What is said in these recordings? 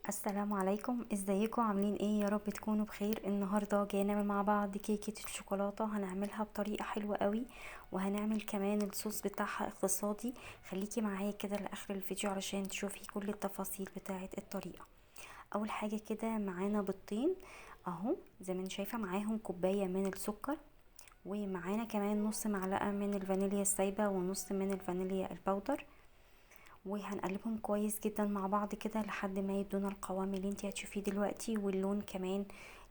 السلام عليكم، ازيكم عاملين ايه؟ يا رب تكونوا بخير. النهارده جاي نعمل مع بعض كيكه الشوكولاته، هنعملها بطريقه حلوه قوي، وهنعمل كمان الصوص بتاعها اقتصادي. خليكي معايا كده لاخر الفيديو علشان تشوفي كل التفاصيل بتاعه الطريقه. اول حاجه كده معانا بيضتين اهو، زي ما انت شايفه، معاهم كوبايه من السكر، ومعانا كمان نص معلقه من الفانيليا السايبه ونص من الفانيليا الباودر، وهنقلبهم كويس جدا مع بعض كده لحد ما يدونا القوام اللي انت هتشوفيه دلوقتي، واللون كمان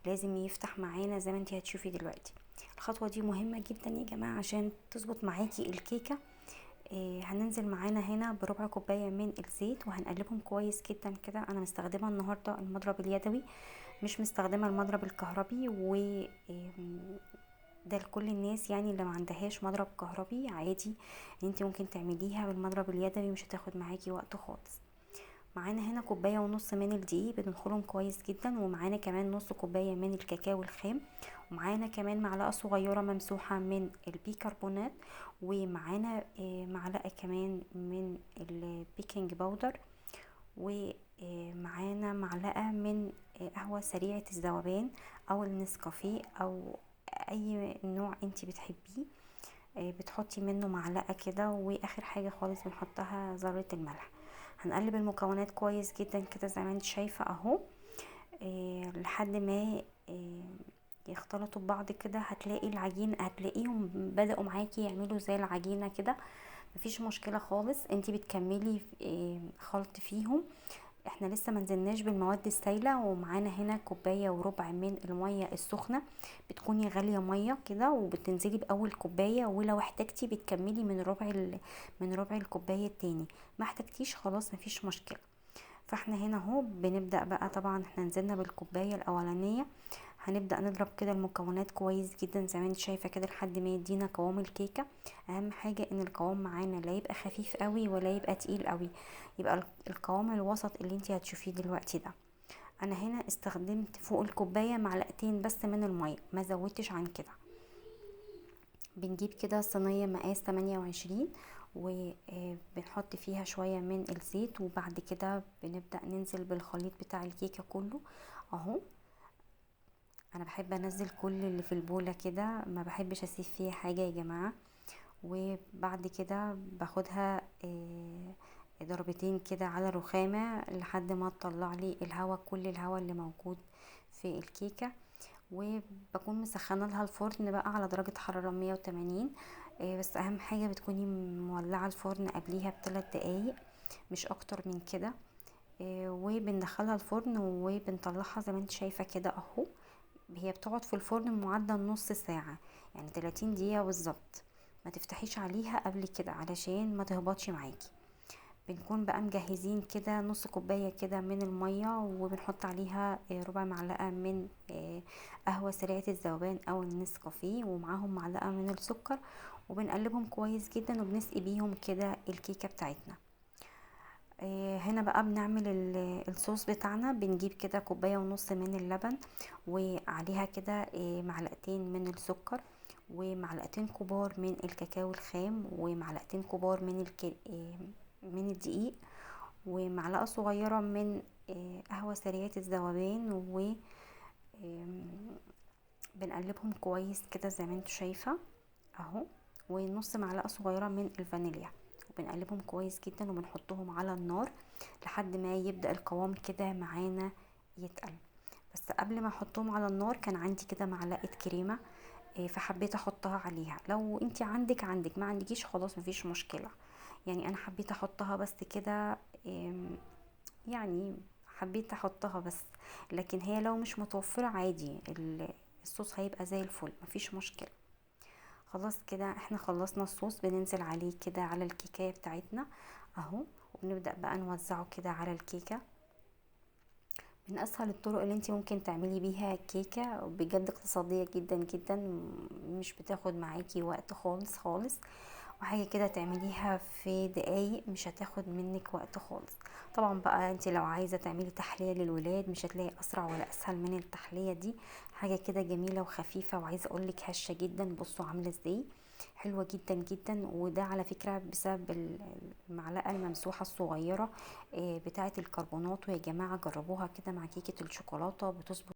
لازم يفتح معانا زي ما انت هتشوفي دلوقتي. الخطوة دي مهمة جدا يا جماعة عشان تظبط معاكي الكيكة. هننزل معانا هنا بربع كوباية من الزيت وهنقلبهم كويس جدا كده. انا مستخدمة النهاردة المضرب اليدوي، مش مستخدمة المضرب الكهربي، و ده لكل الناس يعني اللي ما عندهاش مضرب كهربي عادي، انت ممكن تعمليها بالمضرب اليدوي، مش هتاخد معاكي وقت خالص. معانا هنا كوبايه ونص من الدقيق بندخلهم كويس جدا، ومعانا كمان نص كوبايه من الكاكاو الخام، ومعانا كمان معلقه صغيره ممسوحه من البيكربونات، ومعانا معلقه كمان من البيكنج باودر، ومعانا معلقه من قهوه سريعه الذوبان او النسكافيه او اي نوع انتي بتحبيه. بتحطي منه معلقة كده، واخر حاجة خالص بنحطها ذرة الملح. هنقلب المكونات كويس جدا كده زي ما انت شايفة اهو، لحد ما يختلطوا ببعض كده. هتلاقي العجين، هتلاقيهم بدأوا معاكي يعملوا زي العجينة كده، مفيش مشكلة خالص. انتي بتكملي خلط فيهم. احنا لسه منزلناش بالمواد السائلة، ومعانا هنا كوباية وربع من المية السخنة. بتكوني غالية مية كده وبتنزلي بأول كوباية، ولو احتاجتي بتكملي من ربع الكوباية التاني. ما احتاجتيش خلاص مفيش مشكلة. فاحنا هنا اهو بنبدأ بقى. طبعا احنا نزلنا بالكوباية الأولانية، هنبدأ نضرب كده المكونات كويس جدا زي ما انت شايفة كده لحد ما يدينا قوام الكيكة. اهم حاجة ان القوام معانا لا يبقى خفيف قوي ولا يبقى تقيل قوي، يبقى القوام الوسط اللي انت هتشوفيه دلوقتي ده. انا هنا استخدمت فوق الكوباية معلقتين بس من المية، ما زودتش عن كده. بنجيب كده صينية مقاس 28، وبنحط فيها شوية من الزيت، وبعد كده بنبدأ ننزل بالخليط بتاع الكيكة كله اهو. انا بحب انزل كل اللي في البولة كده، ما بحبش اسيب فيها حاجة يا جماعة. وبعد كده باخدها ضربتين كده على رخامة لحد ما تطلع لي الهواء، كل الهواء اللي موجود في الكيكة. وبكون مسخنه لها الفرن بقى على درجة حرارة 180. بس اهم حاجة بتكوني مولعة الفرن قبليها ب3 دقايق، مش اكتر من كده. وبندخلها الفرن وبنطلعها زي ما انت شايفة كده اهو. هي بتقعد في الفرن بمعدل نص ساعة، يعني 30 دقيقة بالظبط. ما تفتحيش عليها قبل كده علشان ما تهبطش معاكي. بنكون بقى مجهزين كده نص كوباية كده من المية، وبنحط عليها ربع معلقة من قهوة سريعة الذوبان او النسكافيه، ومعاهم معلقة من السكر، وبنقلبهم كويس جدا وبنسقي بيهم كده الكيكة بتاعتنا. هنا بقى بنعمل الصوص بتاعنا. بنجيب كده كوباية ونص من اللبن، وعليها كده معلقتين من السكر، ومعلقتين كبار من الكاكاو الخام، ومعلقتين كبار من الدقيق، ومعلقة صغيرة من قهوة سريعة الذوبان، بنقلبهم كويس كده زي ما انتوا شايفة اهو، ونص معلقة صغيرة من الفانيليا، وبنقلبهم كويس جدا وبنحطهم على النار لحد ما يبدأ القوام كده معانا يتقل. بس قبل ما احطهم على النار كان عندي كده معلقة كريمة، فحبيت احطها عليها. لو انتي عندك ما عندكيش خلاص مفيش مشكلة. يعني انا حبيت احطها بس كده، يعني حبيت احطها بس. لكن هي لو مش متوفرة عادي، الصوص هيبقى زي الفل، مفيش مشكلة. خلاص كده احنا خلصنا الصوص. بننزل عليه كده على الكيكاية بتاعتنا اهو، وبنبدأ بقى نوزعه كده على الكيكة. من اسهل الطرق اللي انت ممكن تعملي بيها كيكة، بجد اقتصادية جدا جدا، مش بتاخد معاكي وقت خالص خالص، وحاجة كده تعمليها في دقايق، مش هتاخد منك وقت خالص. طبعا بقى انت لو عايزة تعملي تحلية للولاد مش هتلاقي اسرع ولا اسهل من التحلية دي. حاجة كده جميلة وخفيفة، وعايزة اقولك هشة جدا. بصوا عاملة ازاي. حلوة جدا جدا. وده على فكرة بسبب المعلقة الممسوحة الصغيرة بتاعة الكربونات. ويا جماعة جربوها كده مع كيكة الشوكولاتة، بتظبط